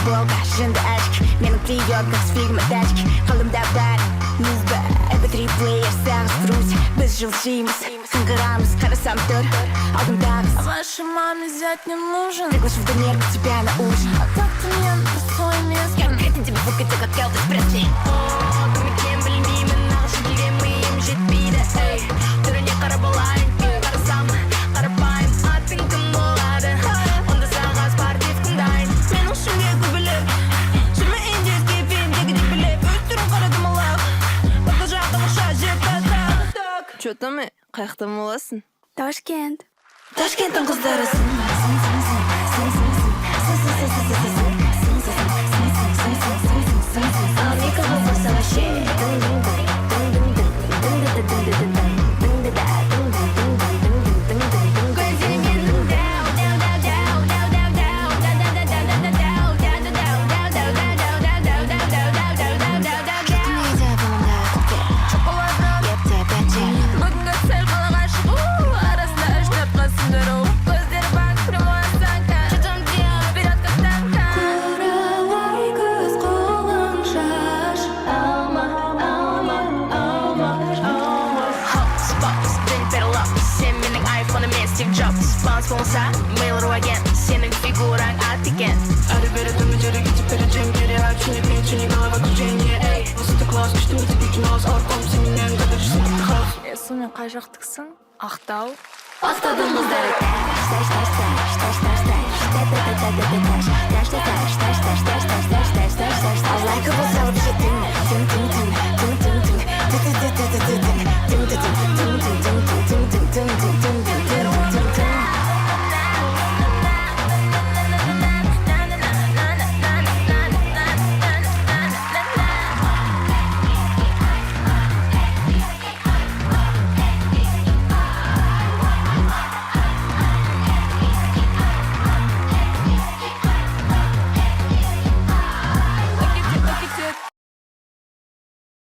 футболка, жинды очки. Менің приют, как с фигма тачки. Қолымда бар, музба, MP3 плеер, сағыз груз. Біз жылжимыз, сыңғырамыз, қарасам тұр, алдымдамыз. Вашей маме зять не нужен. Приглашу в донер к тебя на ужин. А как ты мне на свое место? Конкретно тебе выкатил, как Элвис Пресли. Кім білмеймін, нағышы келген миым жетпейді. Эй, түріне қарап алайын, қарасам, қарапайым. Атың кім болады? Онда сағаз бар дискім дайын. Мен ұшымге көбіліп, жүрме индеске фильмдегі деп біліп. Өз түрін қарадым алап, бақы жақтың ұша жетті. Чё там, қаяқтан боласың? Ташкент. Ташкенттің қыздарысың. Баланс болса, мейлру агент. Сенің фигураң ат екен. Әрі-бері төмендері кетіп бері жеңгере. Общение печени, головокружение. Эй, высоты класс, күшті өте киноз. Арқом сенен қадіршісің қаз. Сонымен қай жақтықсың? Ақтау? Ақтаудың қыздары тәш.